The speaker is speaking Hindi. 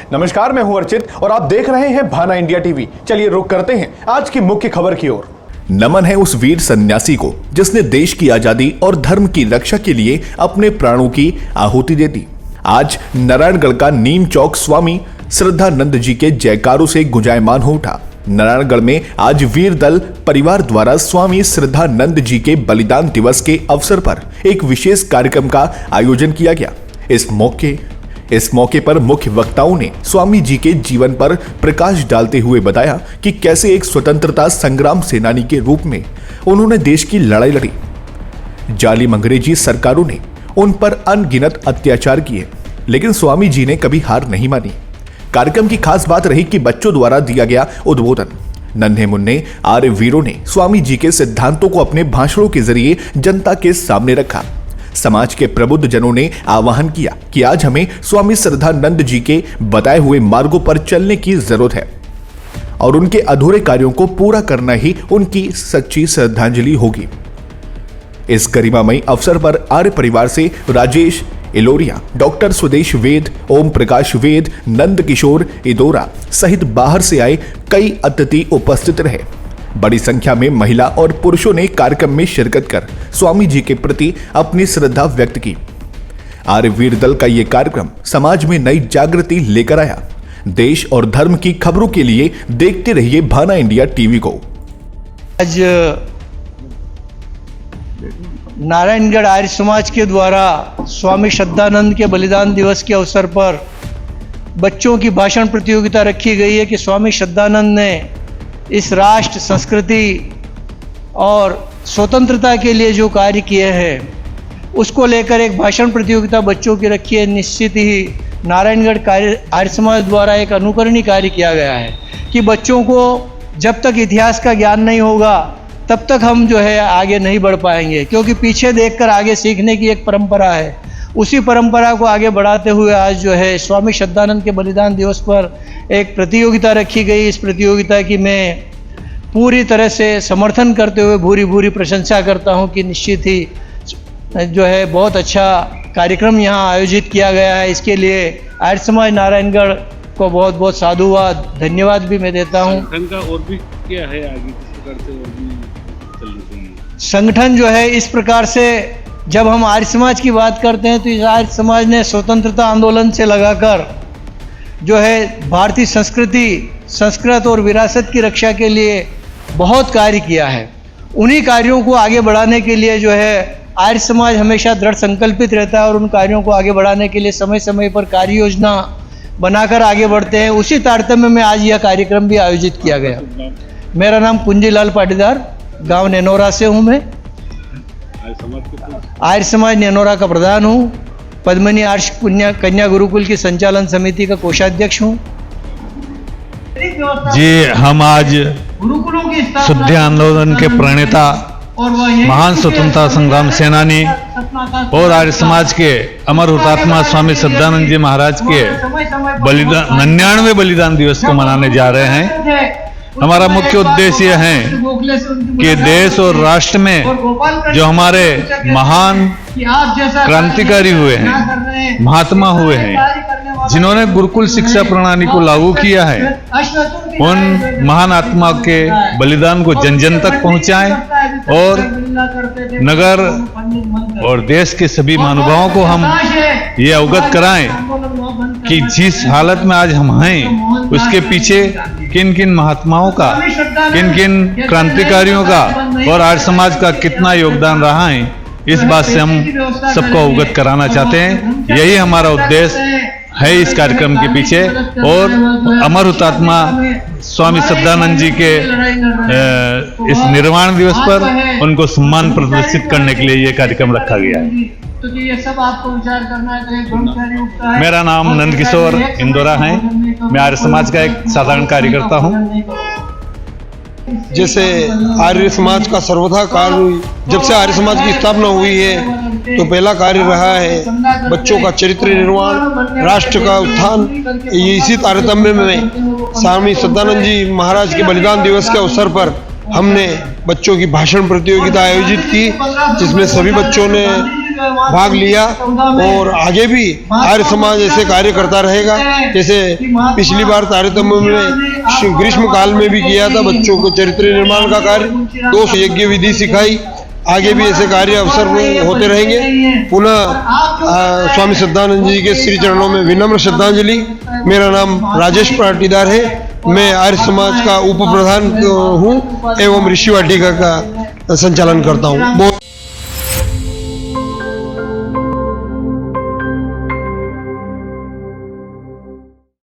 नमस्कार, मैं हूं अर्चित और आप देख रहे हैं भाना इंडिया टीवी। चलिए रुक करते हैं आज की मुख्य खबर की ओर। नमन है उस वीर सन्यासी को जिसने देश की आजादी और धर्म की रक्षा के लिए अपने प्राणों की आहुति दे दी। आज नारायणगढ़ का नीम चौक स्वामी श्रद्धानंद जी के जयकारों से गुंजायमान हो उठा। नारायणगढ़ में आज वीर दल परिवार द्वारा स्वामी श्रद्धानंद जी के बलिदान दिवस के अवसर पर एक विशेष कार्यक्रम का आयोजन किया गया। इस मौके पर मुख्य वक्ताओं ने स्वामी जी के जीवन पर प्रकाश डालते हुए बताया कि कैसे एक स्वतंत्रता संग्राम सेनानी के रूप में उन्होंने देश की लड़ाई लड़ी। जालिम अंग्रेजी सरकारों ने उन पर अनगिनत अत्याचार किए, लेकिन स्वामी जी ने कभी हार नहीं मानी। कार्यक्रम की खास बात रही कि बच्चों द्वारा दिया गया उद्बोधन। नन्हे मुन्ने आर्य वीरों ने स्वामी जी के सिद्धांतों को अपने भाषणों के जरिए जनता के सामने रखा। समाज के प्रबुद्ध जनों ने आह्वान किया कि आज हमें स्वामी श्रद्धानंद जी के बताए हुए मार्गों पर चलने की जरूरत है और उनके अधूरे कार्यों को पूरा करना ही उनकी सच्ची श्रद्धांजलि होगी। इस गरिमामयी अवसर पर आर्य परिवार से राजेश इलोरिया, डॉक्टर स्वदेश वेद, ओम प्रकाश वेद, नंद किशोर इदोरा सहित बाहर से आए कई अतिथि उपस्थित रहे। बड़ी संख्या में महिला और पुरुषों ने कार्यक्रम में शिरकत कर स्वामी जी के प्रति अपनी श्रद्धा व्यक्त की। आर्य वीर दल का यह कार्यक्रम समाज में नई जागृति लेकर आया। देश और धर्म की खबरों के लिए देखते रहिए भाना इंडिया टीवी को। आज नारायणगढ़ आर्य समाज के द्वारा स्वामी श्रद्धानंद के बलिदान दिवस के अवसर पर बच्चों की भाषण प्रतियोगिता रखी गई है कि स्वामी श्रद्धानंद ने इस राष्ट्र, संस्कृति और स्वतंत्रता के लिए जो कार्य किए हैं उसको लेकर एक भाषण प्रतियोगिता बच्चों की रखी है। निश्चित ही नारायणगढ़ आर्य समाज द्वारा एक अनुकरणीय कार्य किया गया है कि बच्चों को जब तक इतिहास का ज्ञान नहीं होगा तब तक हम जो है आगे नहीं बढ़ पाएंगे, क्योंकि पीछे देखकर आगे सीखने की एक परंपरा है। उसी परंपरा को आगे बढ़ाते हुए आज जो है स्वामी श्रद्धानंद के बलिदान दिवस पर एक प्रतियोगिता रखी गई। इस प्रतियोगिता की मैं पूरी तरह से समर्थन करते हुए भूरी प्रशंसा करता हूं कि निश्चित ही जो है बहुत अच्छा कार्यक्रम यहां आयोजित किया गया है। इसके लिए आर्य समाज नारायणगढ़ को बहुत बहुत साधुवाद, धन्यवाद भी मैं देता हूं। और भी क्या है आगे किस प्रकार से और भी चलना चाहिए? संगठन जो है इस प्रकार से, जब हम आर्य समाज की बात करते हैं तो इस आर्य समाज ने स्वतंत्रता आंदोलन से लगाकर जो है भारतीय संस्कृति, संस्कृत और विरासत की रक्षा के लिए बहुत कार्य किया है। उन्हीं कार्यों को आगे बढ़ाने के लिए जो है आर्य समाज हमेशा दृढ़ संकल्पित रहता है और उन कार्यों को आगे बढ़ाने के लिए समय समय पर कार्य योजना बनाकर आगे बढ़ते हैं। उसी तारतम्य में आज यह कार्यक्रम भी आयोजित किया गया। मेरा नाम कुंजीलाल पाटीदार, गांव नेनोरा से हूं। मैं आर्य समाज नेनोरा का प्रधान हूं। पद्मिनी आर्य कन्या गुरुकुल की संचालन समिति का कोषाध्यक्ष हूं। जी, हम आज शुद्धि आंदोलन के प्रणेता, महान स्वतंत्रता संग्राम सेनानी और आर्य समाज के अमर हुतात्मा स्वामी श्रद्धानंद जी महाराज के 99वें बलिदान दिवस को मनाने जा रहे हैं। हमारा मुख्य उद्देश्य यह है कि देश और राष्ट्र में जो हमारे महान क्रांतिकारी हुए हैं, महात्मा हुए हैं, जिन्होंने गुरुकुल शिक्षा प्रणाली को लागू किया है, उन महान आत्मा के बलिदान को जन जन तक पहुंचाएं और नगर और देश के सभी महानुभावों को हम ये अवगत कराएं कि जिस हालत में आज हम हैं उसके पीछे किन किन महात्माओं का, किन किन क्रांतिकारियों का और आर्य समाज का कितना योगदान रहा है, इस बात से हम सबको अवगत कराना चाहते हैं। यही हमारा उद्देश्य है इस कार्यक्रम के पीछे। और अमर हुतात्मा स्वामी श्रद्धानंद जी के इस निर्वाण दिवस पर उनको सम्मान प्रदर्शित करने के लिए ये कार्यक्रम रखा गया है। तो ये सब आपको विचार करना है। मेरा नाम नंद किशोर इंदौरा है। मैं आर्य समाज का एक साधारण कार्यकर्ता हूँ। जैसे आर्य समाज का सर्वथा कार्य, जब से आर्य समाज की स्थापना हुई है तो पहला कार्य रहा है बच्चों का चरित्र निर्माण, राष्ट्र का उत्थान। इसी तारतम्य में स्वामी श्रद्धानंद जी महाराज के बलिदान दिवस के अवसर पर हमने बच्चों की भाषण प्रतियोगिता आयोजित की, जिसमें सभी बच्चों ने भाग लिया और आगे भी आर्य समाज ऐसे कार्य करता रहेगा। जैसे पिछली बार तारतम्य में ग्रीष्म काल में भी किया था, बच्चों को चरित्र निर्माण का कार्य, 2 यज्ञ विधि सिखाई। आगे भी ऐसे कार्य अवसर होते रहेंगे। पुनः स्वामी श्रद्धानंद जी के श्री चरणों में विनम्र श्रद्धांजलि। मेरा नाम राजेश पाटीदार है, मैं आर्य समाज का उप प्रधान हूँ एवं ऋषि वाटिका का संचालन करता हूँ।